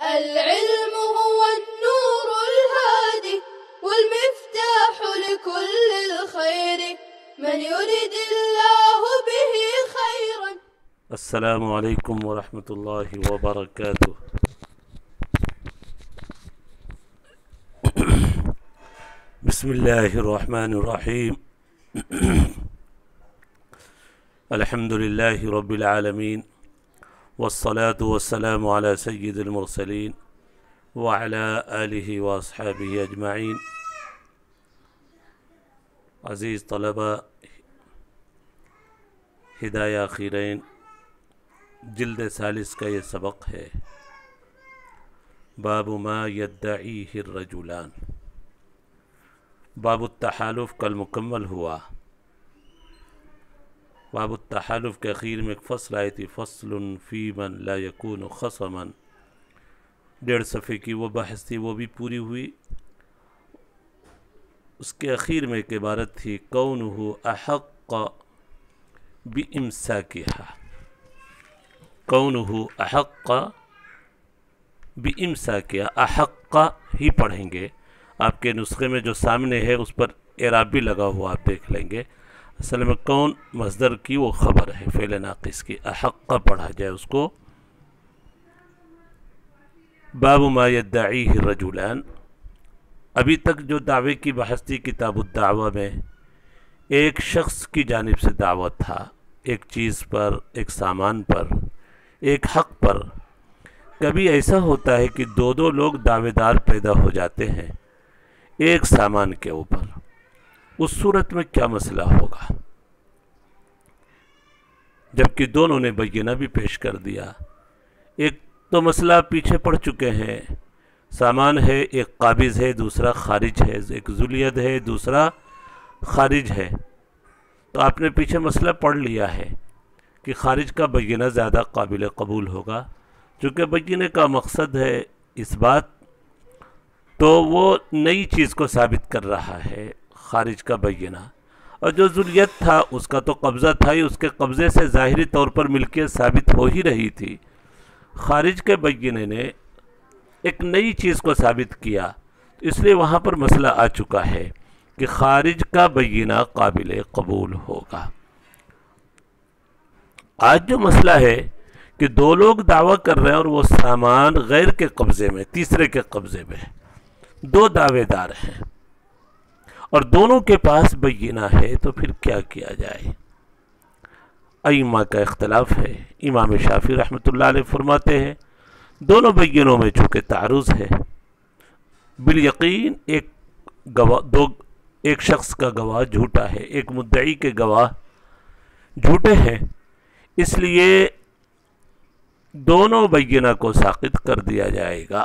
العلم هو النور الهادي والمفتاح لكل الخير من يريد الله به خيرا. السلام علیکم ورحمۃ اللہ وبرکاتہ. بسم اللہ الرحمن الرحیم. الحمد للہ رب العالمین والصلاة والسلام على سید المرسلین وعلى آلہ واصحابہ اجمعین. عزیز طلبہ، ہدایہ خیرین جلد ثالث کا یہ سبق ہے. باب ما یدعیہ الرجلان. باب التحالف کل مکمل ہوا. باب التحالف کے اخیر میں ایک فصل آئی تھی، فصل فی من لا یکون خصما. 1.5 صفحے کی وہ بحث تھی، وہ بھی پوری ہوئی. اس کے اخیر میں ایک عبارت تھی، کونہ احق بامساکہا. کونہ احق بامساکہا، احق ہی پڑھیں گے. آپ کے نسخے میں جو سامنے ہے اس پر اعراب بھی لگا ہوا، آپ دیکھ لیں گے. اصل میں کون مصدر کی وہ خبر ہے، فعل ناقص کی. احق پڑھا جائے اس کو. باب ما یدعیہ الرجلان. ابھی تک جو دعوے کی بحث تھی کتاب الدعوہ میں، ایک شخص کی جانب سے دعوت تھا، ایک چیز پر، ایک سامان پر، ایک حق پر. کبھی ایسا ہوتا ہے کہ دو لوگ دعوے دار پیدا ہو جاتے ہیں ایک سامان کے اوپر. اس صورت میں کیا مسئلہ ہوگا؟ جبکہ دونوں نے بینہ بھی پیش کر دیا. ایک تو مسئلہ پیچھے پڑ چکے ہیں، سامان ہے، ایک قابض ہے، دوسرا خارج ہے. ایک ذوالید ہے، دوسرا خارج ہے. تو آپ نے پیچھے مسئلہ پڑھ لیا ہے کہ خارج کا بینہ زیادہ قابل قبول ہوگا، چونکہ بینے کا مقصد ہے اس بات، تو وہ نئی چیز کو ثابت کر رہا ہے خارج کا بینہ. اور جو ذوالید تھا اس کا تو قبضہ تھا ہی، اس کے قبضے سے ظاہری طور پر ملکیت ثابت ہو ہی رہی تھی. خارج کے بینے نے ایک نئی چیز کو ثابت کیا، اس لیے وہاں پر مسئلہ آ چکا ہے کہ خارج کا بینہ قابل قبول ہوگا. آج جو مسئلہ ہے کہ دو لوگ دعویٰ کر رہے ہیں اور وہ سامان غیر کے قبضے میں، تیسرے کے قبضے میں. دو دعوے دار ہیں اور دونوں کے پاس بینہ ہے، تو پھر کیا کیا جائے؟ ائمہ کا اختلاف ہے. امام شافعی رحمۃ اللہ علیہ فرماتے ہیں دونوں بینوں میں چونکہ تعارض ہے، بالیقین ایک شخص کا گواہ جھوٹا ہے، ایک مدعی کے گواہ جھوٹے ہیں، اس لیے دونوں بینہ کو ساقط کر دیا جائے گا.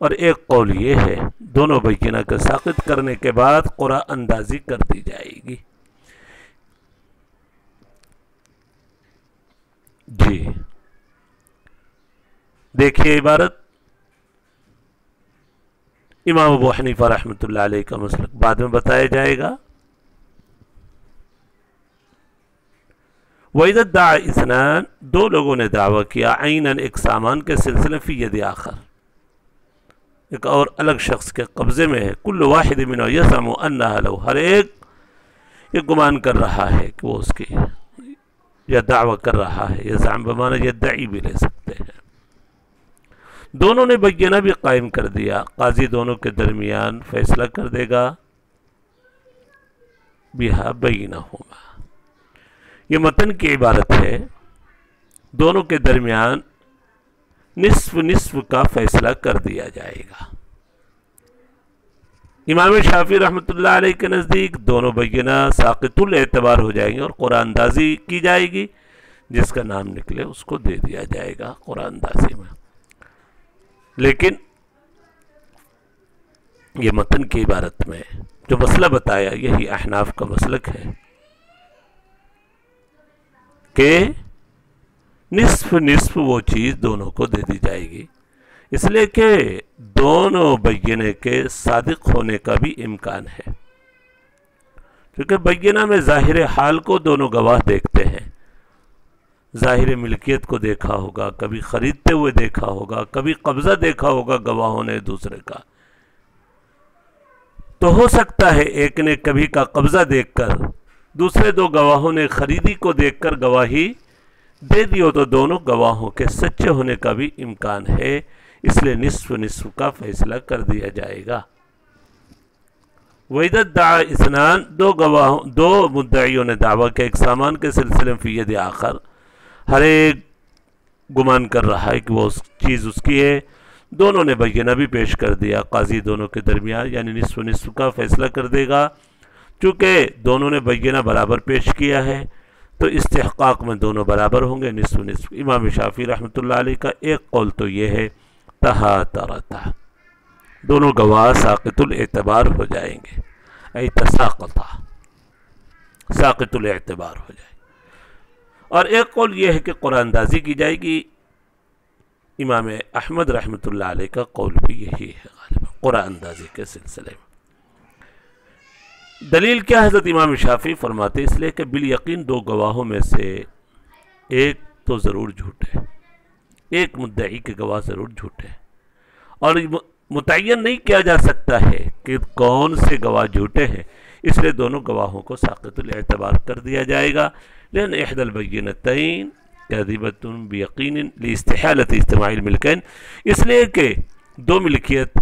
اور ایک قول یہ ہے دونوں بینہ کو ساقط کرنے کے بعد قرعہ اندازی کر دی جائے گی. جی دیکھیے عبارت. امام ابو حنیفہ رحمۃ اللہ علیہ کا مسلک بعد میں بتایا جائے گا. وَإِذَا ادَّعَى اثنان، دو لوگوں نے دعویٰ کیا، عیناً ایک سامان کے سلسلے فی ید آخر، ایک اور الگ شخص کے قبضے میں ہے. کل واحد منہما یزعم انہا لہ، ہر ایک یہ گمان کر رہا ہے کہ وہ اس کی، یا دعویٰ کر رہا ہے. یزعم بمعنی یدعی بھی لے سکتے ہیں. دونوں نے بینہ بھی قائم کر دیا، قاضی دونوں کے درمیان فیصلہ کر دے گا. بہا بینہما، یہ متن کی عبارت ہے. دونوں کے درمیان نصف نصف کا فیصلہ کر دیا جائے گا. امام شافعی رحمۃ اللہ علیہ کے نزدیک دونوں بینہ ساقط الاعتبار ہو جائیں گے اور قرعہ اندازی کی جائے گی. جس کا نام نکلے اس کو دے دیا جائے گا قرعہ اندازی میں. لیکن یہ متن کی عبارت میں جو مسئلہ بتایا یہی احناف کا مسلک ہے کہ نصف نصف وہ چیز دونوں کو دے دی جائے گی، اس لیے کہ دونوں بینے کے صادق ہونے کا بھی امکان ہے. کیونکہ بینہ میں ظاہر حال کو دونوں گواہ دیکھتے ہیں، ظاہر ملکیت کو دیکھا ہوگا، کبھی خریدتے ہوئے دیکھا ہوگا، کبھی قبضہ دیکھا ہوگا گواہوں نے دوسرے کا، تو ہو سکتا ہے ایک نے کبھی کا قبضہ دیکھ کر دوسرے دو گواہوں نے خریدی کو دیکھ کر گواہی دے دی ہو، تو دونوں گواہوں کے سچے ہونے کا بھی امکان ہے، اس لیے نصف نصف کا فیصلہ کر دیا جائے گا۔ وَإِذَا ادَّعَا اثنان، دو مدعیوں نے دعویٰ کہ ایک سامان کے سلسلے میں فی ید آخر، ہر ایک گمان کر رہا ہے کہ وہ چیز اس کی ہے، دونوں نے بینہ بھی پیش کر دیا، قاضی دونوں کے درمیان یعنی نصف نصف کا فیصلہ کر دے گا۔ چونکہ دونوں نے بینہ برابر پیش کیا ہے تو استحقاق میں دونوں برابر ہوں گے، نصف نصف۔ امام شافعی رحمۃ اللہ علیہ کا ایک قول تو یہ ہے تہاترتا، دونوں گواہ ساقط الاعتبار ہو جائیں گے، ای تساقطا، ساقط الاعتبار ہو جائیں گے۔ اور ایک قول یہ ہے کہ قرآن اندازی کی جائے گی، امام احمد رحمۃ اللہ علیہ کا قول بھی یہی ہے غالباً قرآن اندازی کے سلسلے میں۔ دلیل کیا؟ حضرت امام شافعی فرماتے اس لیے کہ بالیقین دو گواہوں میں سے ایک تو ضرور جھوٹے، ایک مدعی کے گواہ ضرور جھوٹے، اور متعین نہیں کیا جا سکتا ہے کہ کون سے گواہ جھوٹے ہیں، اس لیے دونوں گواہوں کو ساقط الاعتبار کر دیا جائے گا۔ لأن احدى البینتین کاذبۃ بیقین لاستحالۃ اجتماع الملکین، اس لیے کہ دو ملکیت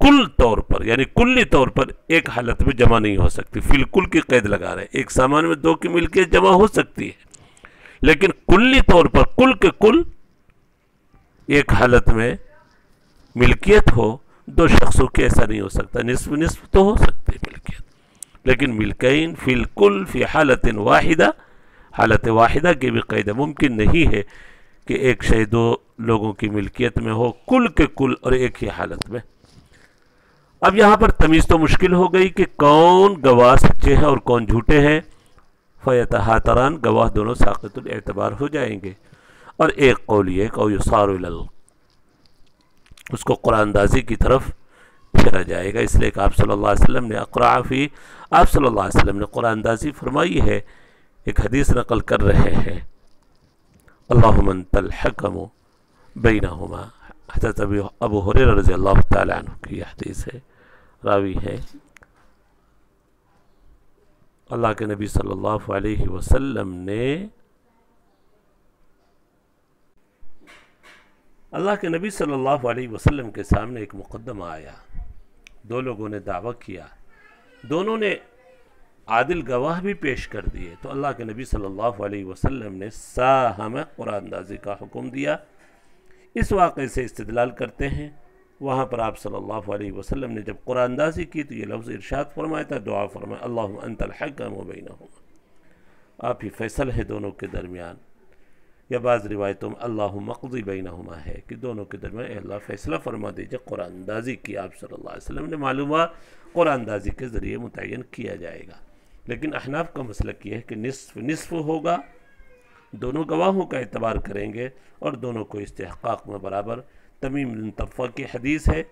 کل طور پر یعنی کلی طور پر ایک حالت میں جمع نہیں ہو سکتی، فی الکل کی قید لگا رہے ہیں، ایک سامان میں دو کی ملکیت جمع ہو سکتی ہے لیکن کلی طور پر کل کے کل ایک حالت میں ملکیت ہو دو شخصوں کی، ایسا نہیں ہو سکتا۔ نصف نصف تو ہو سکتی ہے ملکیت، لیکن ملکین فی الکل فی حالت واحدہ، حالت واحدہ کی بھی قید ممکن نہیں ہے کہ ایک شے دو لوگوں کی ملکیت میں ہو کل کے کل اور ایک ہی حالت میں۔ اب یہاں پر تمیز تو مشکل ہو گئی کہ کون گواہ سچے ہیں اور کون جھوٹے ہیں، فیتہاتران، گواہ دونوں ساقط الاعتبار ہو جائیں گے۔ اور ایک قول یہ کہ یصار الی، اس کو قرآن اندازی کی طرف پھیرا جائے گا، اس لیے کہ آپ صلی اللہ علیہ وسلم نے اقرع فی، آپ صلی اللہ علیہ وسلم نے قرآن اندازی فرمائی ہے۔ ایک حدیث نقل کر رہے ہیں، اللہم انت الحکم بینہما، حضرت ابو ہریرہ رضی اللہ تعالی عنہ کی حدیث ہے، راوی ہے اللہ کے نبی صلی اللہ علیہ وسلم نے، اللہ کے نبی صلی اللہ علیہ وسلم کے سامنے ایک مقدمہ آیا، دو لوگوں نے دعویٰ کیا، دونوں نے عادل گواہ بھی پیش کر دیے، تو اللہ کے نبی صلی اللہ علیہ وسلم نے ساہم قرآن اندازی کا حکم دیا۔ اس واقعے سے استدلال کرتے ہیں، وہاں پر آپ صلی اللہ علیہ وسلم نے جب قرآن اندازی کی تو یہ لفظ ارشاد فرمایا تھا، دعا فرمایا اللہم انت الحکم بینہما، آپ ہی فیصل ہے دونوں کے درمیان، یا بعض روایتوں میں اللہم اقضی بینہما ہے کہ دونوں کے درمیان اے اللہ فیصلہ فرما دیجئے۔ قرآن اندازی کی آپ صلی اللہ علیہ وسلم نے، معلوم ہوا قرآن اندازی کے ذریعے متعین کیا جائے گا، لیکن احناف کا مسلک یہ ہے کہ نصف نصف ہوگا، دونوں گواہوں کا اعتبار کریں گے اور دونوں کو استحقاق میں برابر۔ تمیم بن طفہ کی حدیث ہے،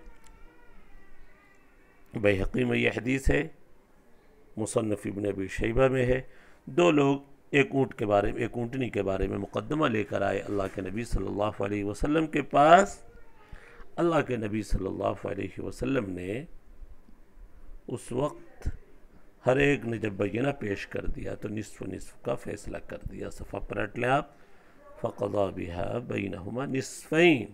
بیہقی میں یہ حدیث ہے، مصنف ابن ابی شیبہ میں ہے، دو لوگ ایک اونٹ کے بارے میں، ایک اونٹنی کے بارے میں مقدمہ لے کر آئے اللہ کے نبی صلی اللہ علیہ وسلم کے پاس۔ اللہ کے نبی صلی اللہ علیہ وسلم نے اس وقت ہر ایک نے جب بینہ پیش کر دیا تو نصف نصف کا فیصلہ کر دیا۔ صفحہ پلٹ لیں آپ، فَقَضَى بِهَا بَيْنَهُمَا نِصْفَيْن۔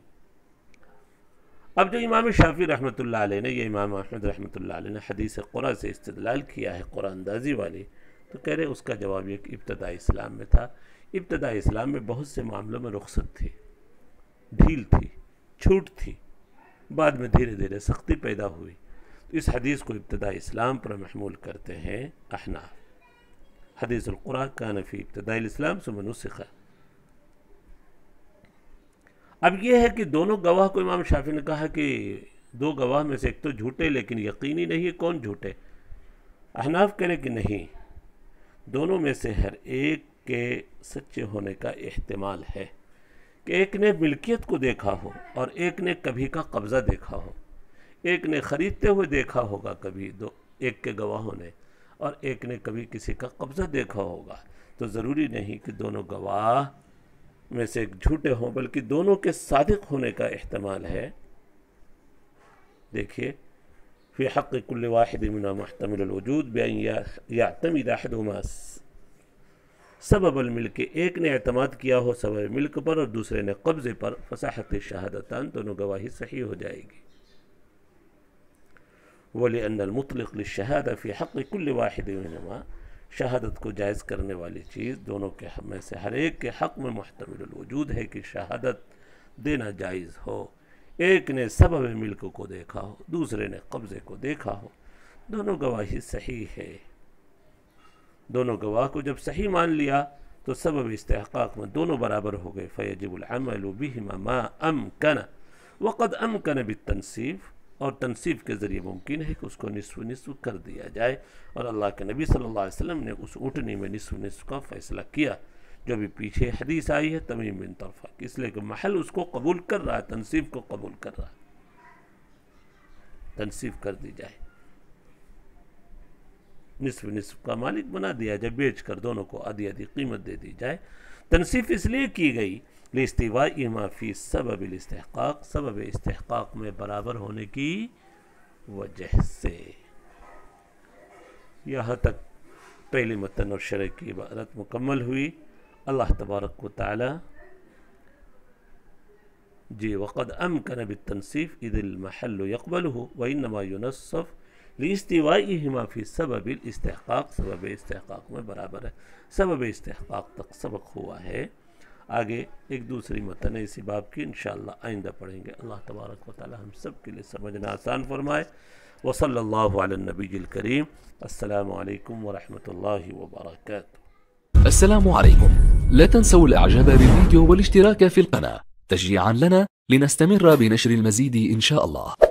اب جو امام شافعی رحمۃ اللہ علیہ نے، یہ امام احمد رحمۃ اللہ علیہ نے حدیث قرآن سے استدلال کیا ہے قرآن اندازی والی، تو کہہ رہے اس کا جواب یہ کہ ابتداء اسلام میں تھا، ابتداء اسلام میں بہت سے معاملوں میں رخصت تھی، ڈھیل تھی، چھوٹ تھی، بعد میں دھیرے دھیرے سختی پیدا ہوئی، تو اس حدیث کو ابتداء اسلام پر محمول کرتے ہیں احناف۔ حدیث القرآن کان فی ابتداء الاسلام ثم نسخ۔ اب یہ ہے کہ دونوں گواہ کو امام شافعی نے کہا کہ دو گواہ میں سے ایک تو جھوٹے، لیکن یقینی نہیں ہے کون جھوٹے۔ احناف کہہ رہے کہ نہیں، دونوں میں سے ہر ایک کے سچے ہونے کا احتمال ہے، کہ ایک نے ملکیت کو دیکھا ہو اور ایک نے کبھی کا قبضہ دیکھا ہو، ایک نے خریدتے ہوئے دیکھا ہوگا کبھی ایک کے گواہوں نے، اور ایک نے کبھی کسی کا قبضہ دیکھا ہوگا، تو ضروری نہیں کہ دونوں گواہ میں سے ایک جھوٹے ہوں، بلکہ دونوں کے صادق ہونے کا احتمال ہے۔ دیکھیے فی حق کل واحد منہما محتمل الوجود بأن یعتمد احدہما سبب الملک، ایک نے اعتماد کیا ہو سبب ملک پر اور دوسرے نے قبضے پر، فصحت الشہادتان، دونوں گواہی صحیح ہو جائے گی۔ وَلِأَنَّ الْمُطْلِقِ لِلشَّهَادَةِ فِي حَقِّ كُلِّ وَاحِدٍ مِنْهُمَا، شہادت کو جائز کرنے والی چیز دونوں کے میں سے ہر ایک کے حق میں محتمل الوجود ہے کہ شہادت دینا جائز ہو۔ ایک نے سبب ملک کو دیکھا ہو، دوسرے نے قبضے کو دیکھا ہو، دونوں گواہی صحیح ہے۔ دونوں گواہ کو جب صحیح مان لیا تو سبب استحقاق میں دونوں برابر ہو گئے۔ فَيَجِبُ الْعَمَلُ بِهِمَا مَا أَمْكَنَ وَقَدْ أَمْكَنَ بِالتَّنْصِيفِ، اور تنصیف کے ذریعے ممکن ہے کہ اس کو نصف نصف کر دیا جائے، اور اللہ کے نبی صلی اللہ علیہ وسلم نے اس اونٹنی میں نصف نصف کا فیصلہ کیا، جو بھی پیچھے حدیث آئی ہے تمیم بن طرفہ، اس لیے کہ محل اس کو قبول کر رہا ہے، تنصیف کو قبول کر رہا ہے، تنصیف کر دی جائے، نصف نصف کا مالک بنا دیا جائے، بیچ کر دونوں کو آدھی آدھی قیمت دے دی جائے۔ تنصیف اس لیے کی گئی لاستوائہما فی سبب الاستحقاق، سبب استحقاق میں برابر ہونے کی وجہ سے۔ یہاں تک پہلی متن اور شرح کی عبارت مکمل ہوئی۔ اللہ تبارک و تعالی جی وقد امکن بالتنصیف اذ المحل يقبله وانما ينصف لاستوائہما فی سبب الاستحقاق، سبب استحقاق میں برابر ہے۔ سبب استحقاق تک سبق ہوا ہے، آگے ایک دوسری متن اسی باب کی انشاءاللہ آئندہ پڑھیں گے۔ اللہ تبارک و تعالی ہم سب کے لیے سمجھنا آسان فرمائے۔ وصلی اللہ علی النبی الکریم۔ السلام علیکم ورحمۃ اللہ وبرکاتہ۔ السلام عليكم، لا تنسوا الاعجاب بالفيديو والاشتراك في القناة تشجيعا لنا لنستمر بنشر المزيد إن شاء الله.